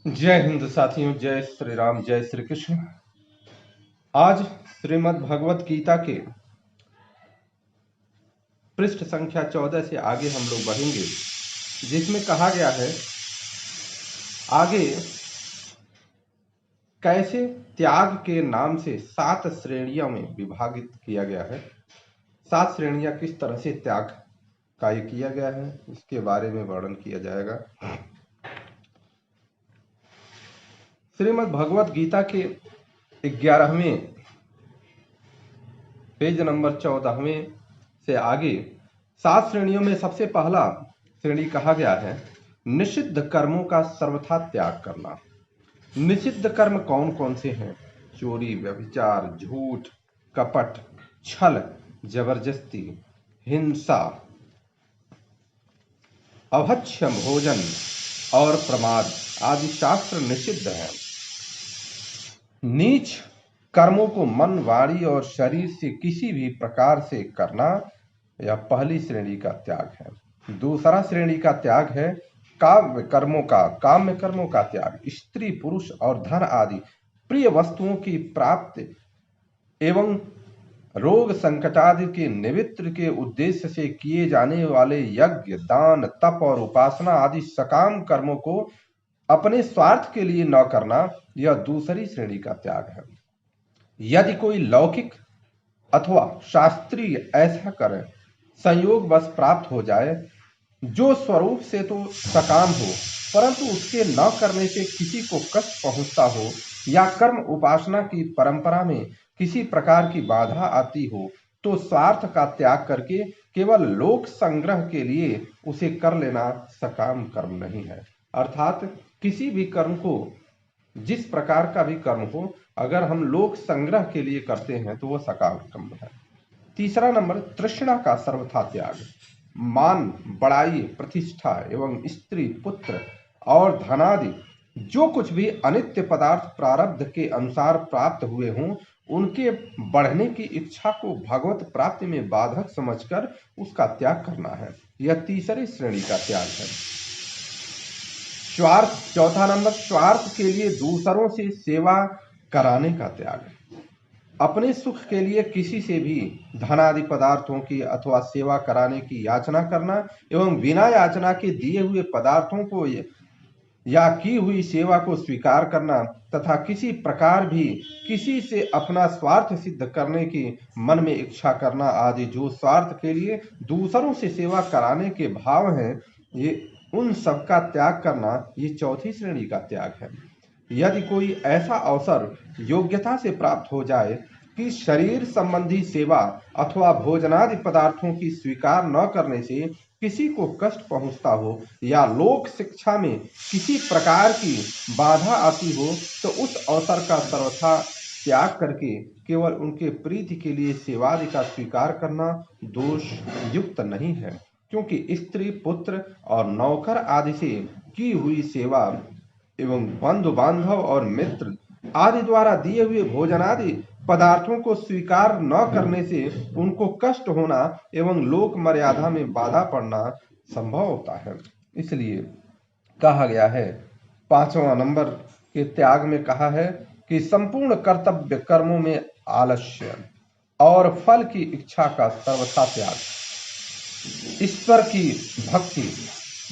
जय हिंद साथियों, जय श्री राम, जय श्री कृष्ण। आज श्रीमद् भगवत गीता के पृष्ठ संख्या 14 से आगे हम लोग बढ़ेंगे, जिसमें कहा गया है आगे कैसे त्याग के नाम से 7 श्रेणियों में विभाजित किया गया है। 7 श्रेणियां किस तरह से त्याग का ये किया गया है, इसके बारे में वर्णन किया जाएगा। श्रीमद् भगवत गीता के 11वें पेज नंबर 14वें से आगे 7 श्रेणियों में सबसे पहला श्रेणी कहा गया है निषिद्ध कर्मों का सर्वथा त्याग करना। निषिद्ध कर्म कौन कौन से हैं? चोरी, व्यभिचार, झूठ, कपट, छल, जबरदस्ती, हिंसा, अभक्ष्य भोजन और प्रमाद आदि शास्त्र निषिद्ध हैं। नीच कर्मों को मन, वाणी और शरीर से किसी भी प्रकार से करना यह पहली श्रेणी का त्याग है। दूसरा श्रेणी का त्याग है काम्य कर्मों का त्याग। स्त्री, पुरुष और धन आदि प्रिय वस्तुओं की प्राप्ति एवं रोग संकट आदि के निवृत्ति के उद्देश्य से किए जाने वाले यज्ञ, दान, तप और उपासना आदि सकाम कर्मों को अपने स्वार्थ के लिए न करना, यह दूसरी श्रेणी का त्याग है। यदि कोई लौकिक अथवा शास्त्रीय ऐसा कर संयोग बस प्राप्त हो जाए जो स्वरूप से तो सकाम हो, परंतु उसके न करने से किसी को कष्ट पहुंचता हो, या कर्म उपासना की परंपरा में किसी प्रकार की बाधा आती हो, तो स्वार्थ का त्याग करके केवल लोक संग्रह के लिए उसे कर लेना सकाम कर्म नहीं है। अर्थात किसी भी कर्म को, जिस प्रकार का भी कर्म हो, अगर हम लोक संग्रह के लिए करते हैं तो वह सकाम कर्म है। तीसरा नंबर तृष्णा का सर्वथा त्याग। मान, बड़ाई, प्रतिष्ठा एवं स्त्री, पुत्र और धनादि जो कुछ भी अनित्य पदार्थ प्रारब्ध के अनुसार प्राप्त हुए हों, उनके बढ़ने की इच्छा को भगवत प्राप्ति में बाधक समझकर उसका त्याग करना है। यह तीसरी श्रेणी का त्याग है। स्वार्थ, चौथा नंबर स्वार्थ के लिए दूसरों से सेवा कराने का त्याग। अपने सुख के लिए किसी से भी धन आदि पदार्थों की अथवा सेवा कराने की याचना करना एवं बिना याचना के दिए हुए पदार्थों को या की हुई सेवा को स्वीकार करना, तथा किसी प्रकार भी किसी से अपना स्वार्थ सिद्ध करने की मन में इच्छा करना आदि जो स्वार्थ के लिए दूसरों से सेवा कराने के भाव हैं, ये उन सब का त्याग करना, ये चौथी श्रेणी का त्याग है। यदि कोई ऐसा अवसर योग्यता से प्राप्त हो जाए कि शरीर संबंधी सेवा अथवा भोजनादि पदार्थों की स्वीकार न करने से किसी को कष्ट पहुंचता हो, या लोक शिक्षा में किसी प्रकार की बाधा आती हो, तो उस अवसर का सर्वथा त्याग करके केवल उनके प्रीति के लिए सेवादि का स्वीकार करना दोष युक्त नहीं है, क्योंकि स्त्री, पुत्र और नौकर आदि से की हुई सेवा एवं बंधु बांधव और मित्र आदि द्वारा दिए हुए भोजन आदि पदार्थों को स्वीकार न करने से उनको कष्ट होना एवं लोक मर्यादा में बाधा पड़ना संभव होता है। इसलिए कहा गया है, 5वां नंबर के त्याग में कहा है कि संपूर्ण कर्तव्य कर्मों में आलस्य और फल की इच्छा का सर्वथा त्याग। ईश्वर की भक्ति,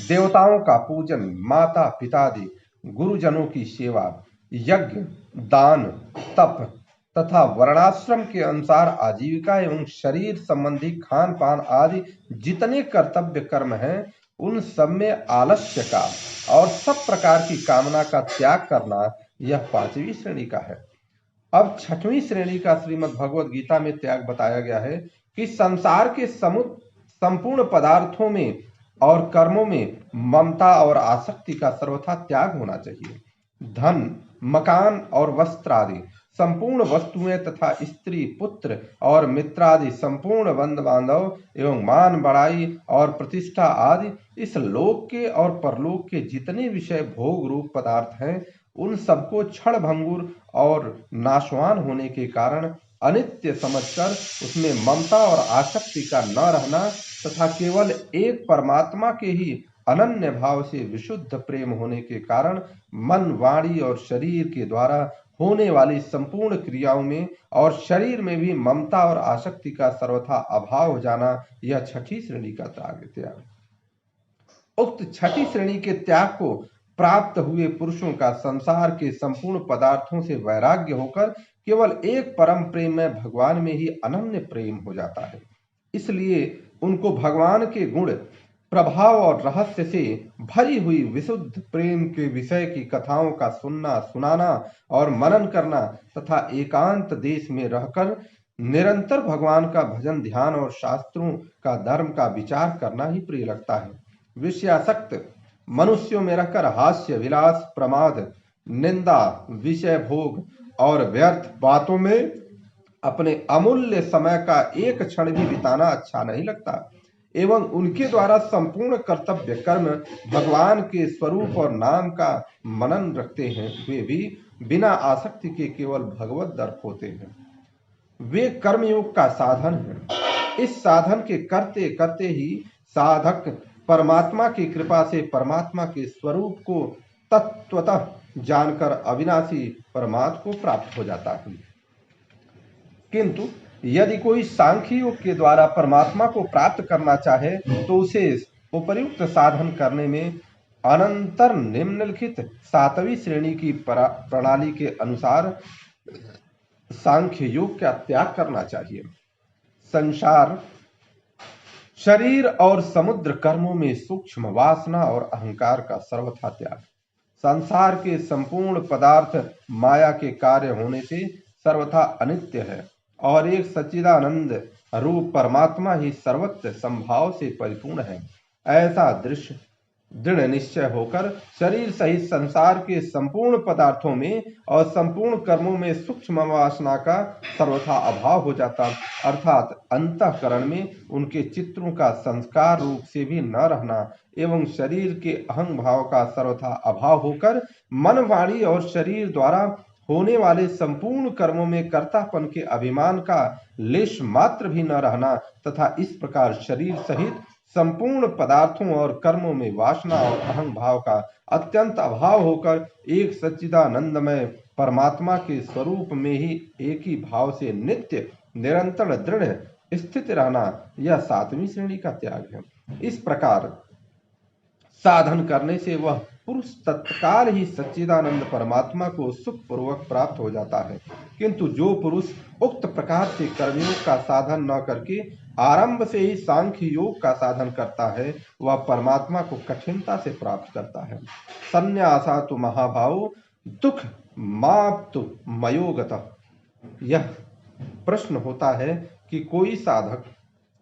देवताओं का पूजन, माता पितादि गुरुजनों की सेवा, यज्ञ, दान, तप तथा वर्णाश्रम के अनुसार आजीविका एवं शरीर संबंधी खान पान आदि जितने कर्तव्य कर्म हैं, उन सब में आलस्य का और सब प्रकार की कामना का त्याग करना, यह 5वीं श्रेणी का है। अब 6वीं श्रेणी का श्रीमद् भगवद गीता में त्याग बताया गया है कि संसार के संपूर्ण पदार्थों में और कर्मों में ममता और आसक्ति का सर्वथा त्याग होना चाहिए। धन, मकान और वस्त्र आदि संपूर्ण वस्तुएं तथा स्त्री, पुत्र और मित्रादि संपूर्ण बंधु बांधव एवं मान, बड़ाई और प्रतिष्ठा आदि इस लोक के और परलोक के जितने विषय भोग रूप पदार्थ हैं, उन सबको क्षण भंगुर और नाशवान होने के कारण अनित्य समझकर उसमें ममता और आसक्ति का न रहना, तथा केवल एक परमात्मा के ही अनन्य भाव से विशुद्ध प्रेम होने के कारण मन, वाणी और शरीर के द्वारा होने वाली संपूर्ण क्रियाओं में और शरीर में भी ममता और आसक्ति का सर्वथा अभाव हो जाना, यह छठी श्रेणी का त्याग। उक्त छठी श्रेणी के त्याग को प्राप्त हुए पुरुषों का संसार के संपूर्ण पदार्थों से वैराग्य होकर केवल एक परम प्रेम में भगवान में ही अनन्य प्रेम हो जाता है। इसलिए उनको भगवान के गुण, प्रभाव और रहस्य से भरी हुई विशुद्ध प्रेम के विषय की कथाओं का सुनना, सुनाना और मनन करना तथा एकांत देश में रहकर निरंतर भगवान का भजन, ध्यान और शास्त्रों का धर्म का विचार करना ही प्रिय लगता है। विषयासक्त मनुष्यों में रहकर हास्य, विलास, प्रमाद, निंदा, विषय भोग और व्यर्थ बातों में अपने अमूल्य समय का एक क्षण भी बिताना अच्छा नहीं लगता एवं उनके द्वारा संपूर्ण कर्तव्य कर्म भगवान के स्वरूप और नाम का मनन रखते हैं, वे भी बिना आसक्ति के केवल भगवत दर्प होते हैं। वे कर्मयोग का साधन है। इस साधन के करते करते ही साधक परमात्मा की कृपा से परमात्मा के स्वरूप को तत्वतः जानकर अविनाशी परमात्मा को प्राप्त हो जाता है। किंतु यदि कोई सांख्य योग के द्वारा परमात्मा को प्राप्त करना चाहे तो उसे उपर्युक्त साधन करने में अनंतर निम्नलिखित 7वीं श्रेणी की प्रणाली के अनुसार सांख्य योग का त्याग करना चाहिए। संसार, शरीर और समुद्र कर्मों में सूक्ष्म वासना और अहंकार का सर्वथा त्याग। संसार के संपूर्ण पदार्थ माया के कार्य होने से सर्वथा अनित्य है और एक सच्चिदानंद रूप परमात्मा ही सर्वत्र संभाव से परिपूर्ण है। ऐसा दृढ़ निश्चय होकर शरीर सहित संसार के संपूर्ण पदार्थों में और संपूर्ण कर्मों में सूक्ष्म वासना का सर्वथा अभाव हो जाता, अर्थात अंतःकरण में उनके चित्रों का संस्कार रूप से भी न रहना एवं शरीर के अहंग भाव का सर्वथा अभाव होकर मन, वाणी और शरीर द्वारा होने वाले संपूर्ण कर्मों में कर्तापन के अभिमान का लेश मात्र भी न रहना तथा इस प्रकार शरीर सहित संपूर्ण पदार्थों और कर्मों में वासना और अहंग भाव का अत्यंत अभाव होकर एक सच्चिदानंदमय परमात्मा के स्वरूप में ही एक ही भाव से नित्य निरंतर दृढ़ स्थित रहना, यह 7वीं श्रेणी का त्याग है। इस प्रकार साधन करने से वह पुरुष तत्काल ही सच्चिदानंद परमात्मा को सुख पूर्वक प्राप्त हो जाता है। किंतु जो पुरुष उक्त प्रकार से कर्मयोग का साधन न करके आरंभ से ही सांख्य योग का साधन करता है, वह परमात्मा को कठिनता से प्राप्त करता है। संन्यासा तो महाभाव दुख माप्तु मयोगतः। यह प्रश्न होता है कि कोई साधक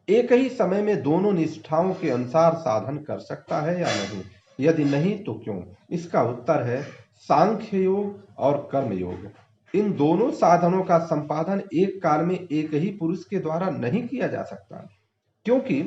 एक ही समय में दोनों निष्ठाओं के अनुसार साधन कर सकता है या नहीं, यदि नहीं तो क्यों? इसका उत्तर है सांख्य योग और कर्म योग। इन दोनों साधनों का संपादन एक काल में एक ही पुरुष के द्वारा नहीं किया जा सकता, क्योंकि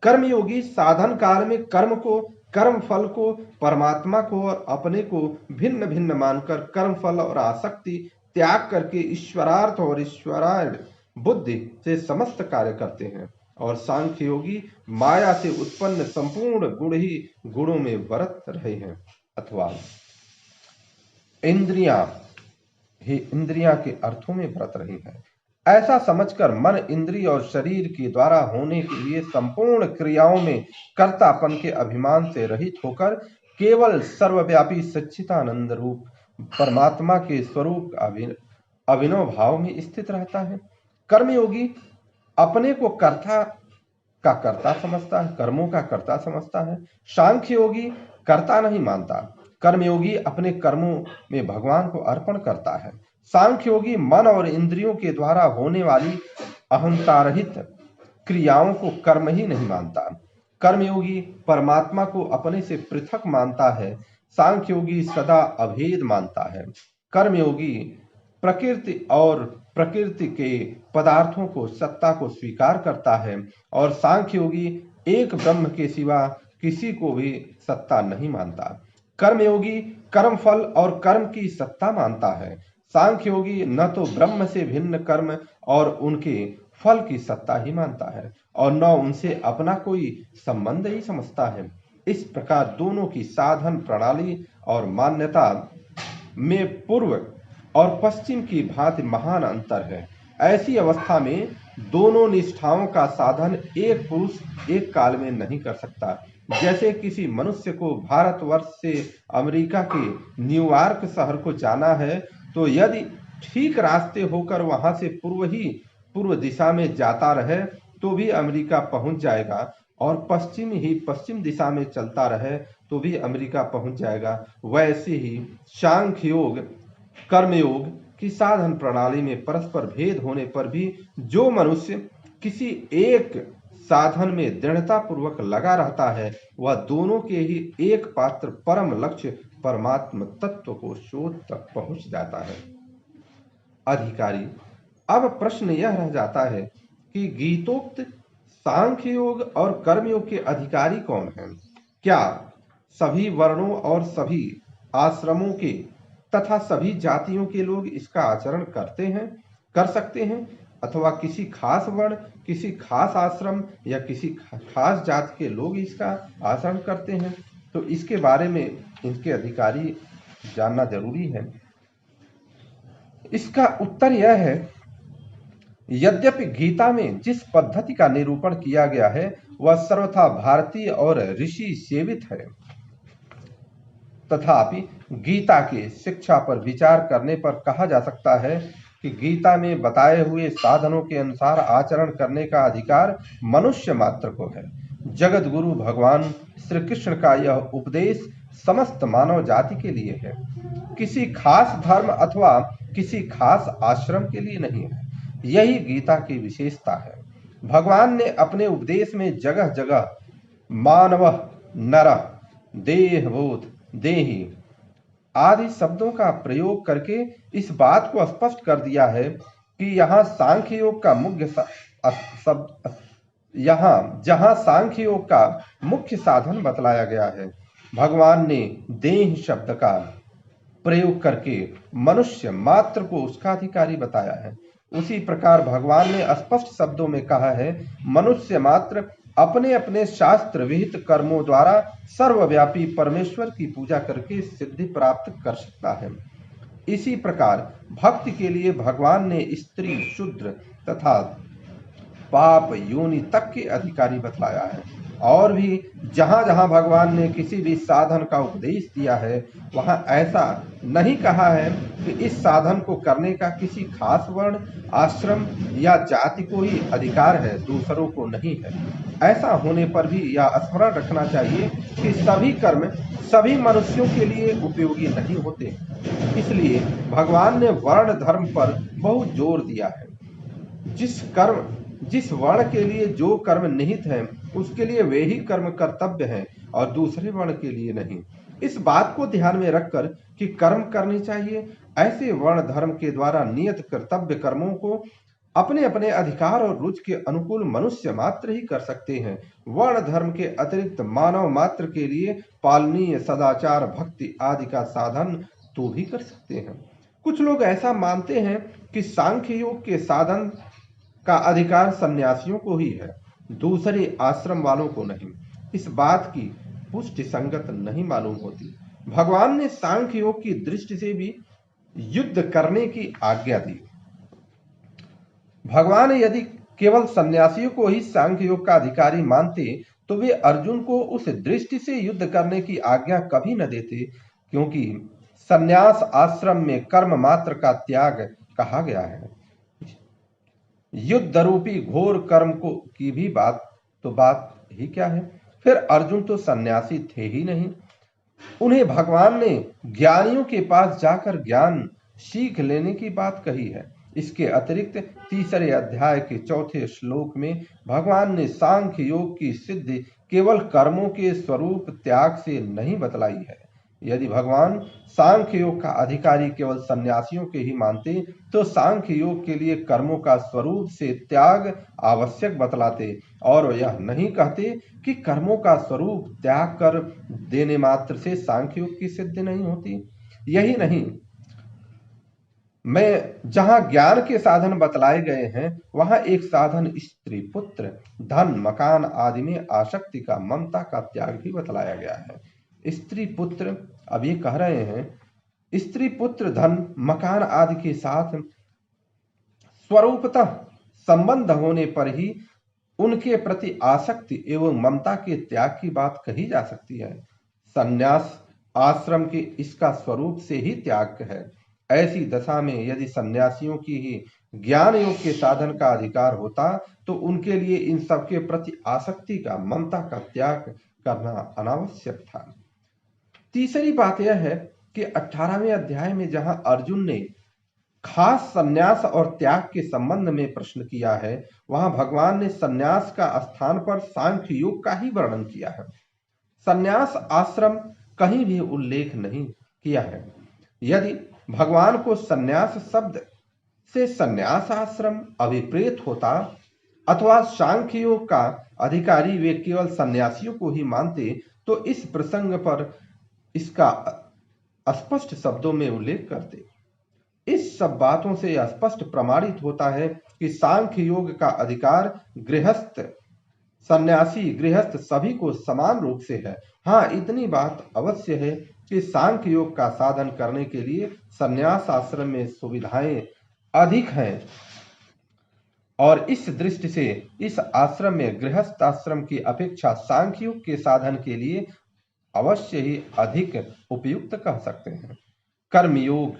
कर्मयोगी साधन काल में कर्म को, कर्म फल को, परमात्मा को और अपने को भिन्न भिन्न मानकर कर्म फल और आसक्ति त्याग करके ईश्वरार्थ और ईश्वरायण बुद्धि से समस्त कार्य करते हैं और सांख्य योगी माया से उत्पन्न संपूर्ण गुण ही गुणों में बरत रहे हैं अथवा इंद्रियां के अर्थों में बरत रही हैं। ऐसा समझकर मन, इंद्रिय और शरीर के द्वारा होने के लिए संपूर्ण क्रियाओं में कर्तापन के अभिमान से रहित होकर केवल सर्वव्यापी सच्चिदानंद रूप परमात्मा के स्वरूप अभिनव भाव में स्थित रहता है। कर्मयोगी अपने को कर्ता समझता है, कर्मों का कर्ता समझता है। सांख्य योगी कर्ता नहीं मानता। कर्मयोगी अपने कर्मों में भगवान को अर्पण करता है। सांख्य योगी मन और इंद्रियों के द्वारा होने वाली अहंकाररहित क्रियाओं को कर्म ही नहीं मानता। कर्मयोगी परमात्मा को अपने से पृथक मानता है। सांख्य योगी सदा अभेद मानता है। कर्मयोगी प्रकृति और प्रकृति के पदार्थों को, सत्ता को स्वीकार करता है और सांख्य योगी एक ब्रह्म के सिवा किसी को भी सत्ता नहीं मानता। कर्मयोगी कर्म फल और कर्म की सत्ता मानता है। सांख्य योगी न तो ब्रह्म से भिन्न कर्म और उनके फल की सत्ता ही मानता है और न उनसे अपना कोई संबंध ही समझता है। इस प्रकार दोनों की साधन प्रणाली और मान्यता में पूर्व और पश्चिम की भांति महान अंतर है। ऐसी अवस्था में दोनों निष्ठाओं का साधन एक पुरुष एक काल में नहीं कर सकता। जैसे किसी मनुष्य को भारतवर्ष से अमेरिका के न्यूयॉर्क शहर को जाना है, तो यदि ठीक रास्ते होकर वहां से पूर्व दिशा में जाता रहे तो भी अमेरिका पहुंच जाएगा, और पश्चिम दिशा में चलता रहे तो भी अमेरिका पहुंच जाएगा। वैसे ही सांख्य योग कर्मयोग की साधन प्रणाली में परस्पर भेद होने पर भी जो मनुष्य किसी एक साधन में दृढ़ता पूर्वक लगा रहता है, वह दोनों के ही एक पात्र परम लक्ष्य परमात्म तत्व को शोध तक पहुंच जाता है। अधिकारी, अब प्रश्न यह रह जाता है कि गीतोक्त सांख्य योग और कर्मयोग के अधिकारी कौन हैं? क्या सभी वर्णों और सभी आश्रमों के तथा सभी जातियों के लोग इसका आचरण कर सकते हैं, अथवा किसी खास वर्ण, किसी खास आश्रम या किसी खास जाति के लोग इसका आचरण करते हैं? तो इसके बारे में इनके अधिकारी जानना जरूरी है। इसका उत्तर यह है, यद्यपि गीता में जिस पद्धति का निरूपण किया गया है वह सर्वथा भारतीय और ऋषि सेवित है, तथापि गीता के शिक्षा पर विचार करने पर कहा जा सकता है कि गीता में बताए हुए साधनों के अनुसार आचरण करने का अधिकार मनुष्य मात्र को है। जगत गुरु भगवान श्री कृष्ण का यह उपदेश समस्त मानव जाति के लिए है, किसी खास धर्म अथवा किसी खास आश्रम के लिए नहीं है। यही गीता की विशेषता है। भगवान ने अपने उपदेश में जगह जगह मानव, नर, देहभूत, देही आदि शब्दों का प्रयोग करके इस बात को स्पष्ट कर दिया है कि यहाँ सांख्य योग का जहाँ सांख्य योग का मुख्य साधन बतलाया गया है, भगवान ने देह शब्द का प्रयोग करके मनुष्य मात्र को उसका अधिकारी बताया है। उसी प्रकार भगवान ने स्पष्ट शब्दों में कहा है, मनुष्य मात्र अपने अपने शास्त्र विहित कर्मों द्वारा सर्वव्यापी परमेश्वर की पूजा करके सिद्धि प्राप्त कर सकता है। इसी प्रकार भक्ति के लिए भगवान ने स्त्री, शूद्र तथा पाप योनि तक के अधिकारी बतलाया है। और भी जहां जहां भगवान ने किसी भी साधन का उपदेश दिया है, वहां ऐसा नहीं कहा है कि इस साधन को करने का किसी खास वर्ण, आश्रम या जाति को ही अधिकार है, दूसरों को नहीं है। ऐसा होने पर भी यह स्मरण रखना चाहिए कि सभी कर्म सभी मनुष्यों के लिए उपयोगी नहीं होते। इसलिए भगवान ने वर्ण धर्म पर बहुत जोर दिया है। जिस वर्ण के लिए जो कर्म निहित है, उसके लिए वे ही कर्म कर्तव्य हैं और दूसरे वर्ण के लिए नहीं। इस बात को ध्यान में रखकर कि कर्म करने चाहिए, ऐसे वर्ण धर्म के द्वारा नियत कर्तव्य कर्मों को अपने अपने अधिकार और रुचि के अनुकूल मनुष्य मात्र ही कर सकते हैं। वर्ण धर्म के अतिरिक्त मानव मात्र के लिए पालनीय सदाचार, भक्ति आदि का साधन तो भी कर सकते हैं। कुछ लोग ऐसा मानते हैं कि सांख्य योग के साधन का अधिकार सन्यासियों को ही है, दूसरे आश्रम वालों को नहीं। इस बात की पुष्टि संगत नहीं मालूम होती। भगवान ने सांख्य योग की दृष्टि से भी युद्ध करने की आज्ञा दी। भगवान यदि केवल सन्यासियों को ही सांख्य योग का अधिकारी मानते तो वे अर्जुन को उस दृष्टि से युद्ध करने की आज्ञा कभी न देते, क्योंकि सन्यास आश्रम में कर्म मात्र का त्याग कहा गया है। युद्ध रूपी घोर कर्म की भी बात ही क्या है। फिर अर्जुन तो सन्यासी थे ही नहीं। उन्हें भगवान ने ज्ञानियों के पास जाकर ज्ञान सीख लेने की बात कही है। इसके अतिरिक्त तीसरे अध्याय के चौथे श्लोक में भगवान ने सांख्य योग की सिद्धि केवल कर्मों के स्वरूप त्याग से नहीं बतलाई है। यदि भगवान सांख्य योग का अधिकारी केवल सन्यासियों के ही मानते तो सांख्य योग के लिए कर्मों का स्वरूप से त्याग आवश्यक बतलाते, और यह नहीं कहते कि कर्मों का स्वरूप त्याग कर देने मात्र से सांख्य योग की सिद्धि नहीं होती। यही नहीं, में जहां ज्ञान के साधन बतलाए गए हैं, वहां एक साधन स्त्री पुत्र धन मकान आदि में आसक्ति का, ममता का त्याग भी बतलाया गया है। स्त्री पुत्र, अब ये कह रहे हैं, स्त्री पुत्र धन मकान आदि के साथ स्वरूपतः संबंध होने पर ही उनके प्रति आसक्ति एवं ममता के त्याग की बात कही जा सकती है। संन्यास आश्रम के इसका स्वरूप से ही त्याग है। ऐसी दशा में यदि सन्यासियों की ही ज्ञान योग के साधन का अधिकार होता तो उनके लिए इन सबके प्रति आसक्ति का, ममता का त्याग करना अनावश्यक था। तीसरी बात यह है कि 18वें अध्याय में जहां अर्जुन ने खास सन्यास और त्याग के संबंध में प्रश्न किया है, वहां भगवान ने सन्यास का स्थान पर सांख्य योग का ही वर्णन किया है। सन्यास आश्रम कहीं भी उल्लेख नहीं किया है। यदि भगवान को सन्यास शब्द से सन्यास आश्रम अभिप्रेत होता अथवा सांख्य योग का अधिकारी वे केवल सन्यासियों को ही मानते तो इस प्रसंग पर इसका स्पष्ट शब्दों में उल्लेख करते। इस सब बातों से स्पष्ट प्रमाणित होता है कि सांख्य योग का अधिकार गृहस्थ, सन्यासी, गृहस्थ सभी को समान रूप से है। हाँ, इतनी बात अवश्य है कि सांख्य योग का साधन करने के लिए सन्यास आश्रम में सुविधाएं अधिक हैं और इस दृष्टि से इस आश्रम में गृहस्थ आश्रम की अपेक्षा सांख्य योग के साधन के लिए अवश्य ही अधिक उपयुक्त कह सकते हैं। कर्मयोग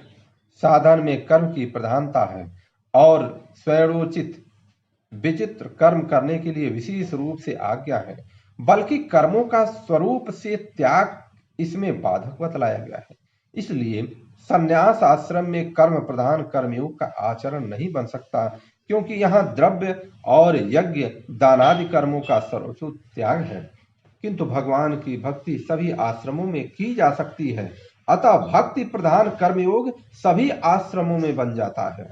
साधन में कर्म की प्रधानता है और स्वैरोचित विचित्र कर्म करने के लिए विशेष रूप से आज्ञा है, बल्कि कर्मों का स्वरूप से त्याग इसमें बाधक बतलाया गया है। इसलिए संन्यास आश्रम में कर्म प्रधान कर्मयोग का आचरण नहीं बन सकता, क्योंकि यहाँ द्रव्य और यज्ञ दानादि कर्मों का सर्वोच्च त्याग है। किंतु भगवान की भक्ति सभी आश्रमों में की जा सकती है, अतः भक्ति प्रधान कर्मयोग सभी आश्रमों में बन जाता है।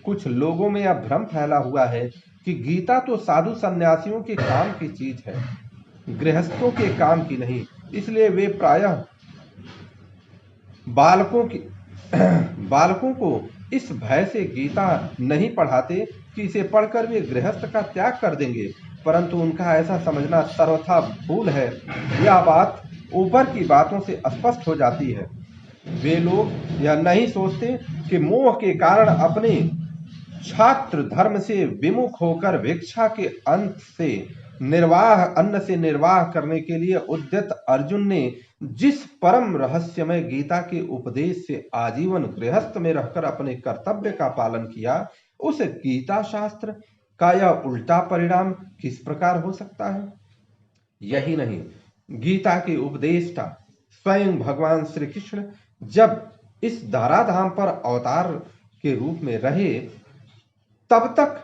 कुछ लोगों में यह भ्रम फैला हुआ है कि गीता तो साधु सन्यासियों के काम की चीज है, गृहस्थों के काम की नहीं, इसलिए वे प्रायः बालकों को इस भय से गीता नहीं पढ़ाते कि इसे पढ़कर वे गृहस्थ का त्याग कर देंगे, परंतु उनका ऐसा समझना सर्वथा भूल है। यह बात ऊपर की बातों से स्पष्ट हो जाती है। वे लोग यह नहीं सोचते कि मोह के कारण अपने छात्र धर्म से विमुख होकर भिक्षा के अन्न से निर्वाह करने के लिए उद्यत अर्जुन ने जिस परम रहस्यमय गीता के उपदेश से आजीवन गृहस्थ में रहकर अपने कर्तव्य का पालन किया, उस गीता शास्त्र का यह उल्टा परिणाम किस प्रकार हो सकता है? यही नहीं, गीता के उपदेष्टा स्वयं भगवान श्री कृष्ण जब इस धराधाम पर अवतार के रूप में रहे तब तक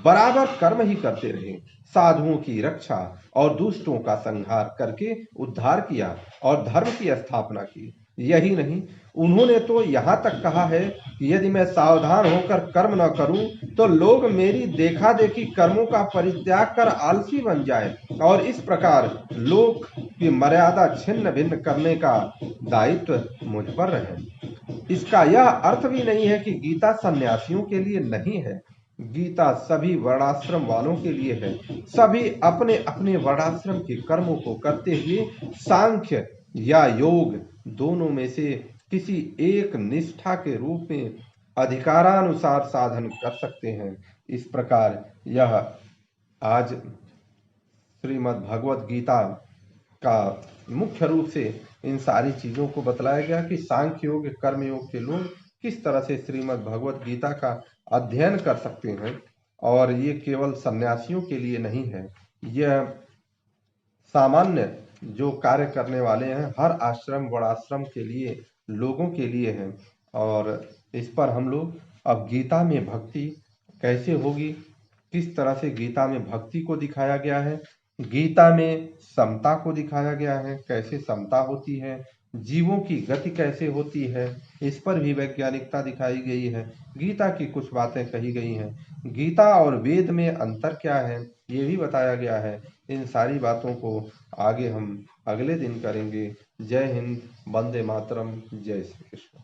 बराबर कर्म ही करते रहे, साधुओं की रक्षा और दुष्टों का संहार करके उद्धार किया और धर्म की स्थापना की। यही नहीं, उन्होंने तो यहाँ तक कहा है कि यदि मैं सावधान होकर कर्म न करूं तो लोग मेरी देखा देखी कर्मों का परित्याग कर आलसी बन जाए और इस प्रकार लोक की मर्यादा छिन्न भिन्न करने का दायित्व मुझ पर रहे। इसका यह अर्थ भी नहीं है कि गीता सन्यासियों के लिए नहीं है, गीता सभी वर्णाश्रम वालों के लिए है। सभी अपने अपने वर्णाश्रम के कर्मों को करते हुए सांख्य या योग दोनों में से किसी एक निष्ठा के रूप में अधिकारानुसार साधन कर सकते हैं। इस प्रकार यह आज श्रीमद् भगवत गीता का मुख्य रूप से इन सारी चीजों को बतलाया गया कि सांख्य योग कर्म योग के लोग किस तरह से श्रीमद् भगवत गीता का अध्ययन कर सकते हैं, और ये केवल सन्यासियों के लिए नहीं है, यह सामान्य जो कार्य करने वाले हैं हर आश्रम वर्णाश्रम के लिए, लोगों के लिए है। और इस पर हम लोग अब गीता में भक्ति कैसे होगी, किस तरह से गीता में भक्ति को दिखाया गया है, गीता में समता को दिखाया गया है, कैसे समता होती है, जीवों की गति कैसे होती है, इस पर भी वैज्ञानिकता दिखाई गई है। गीता की कुछ बातें कही गई हैं, गीता और वेद में अंतर क्या है ये भी बताया गया है। इन सारी बातों को आगे हम अगले दिन करेंगे। जय हिंद, वंदे मातरम, जय श्री कृष्ण।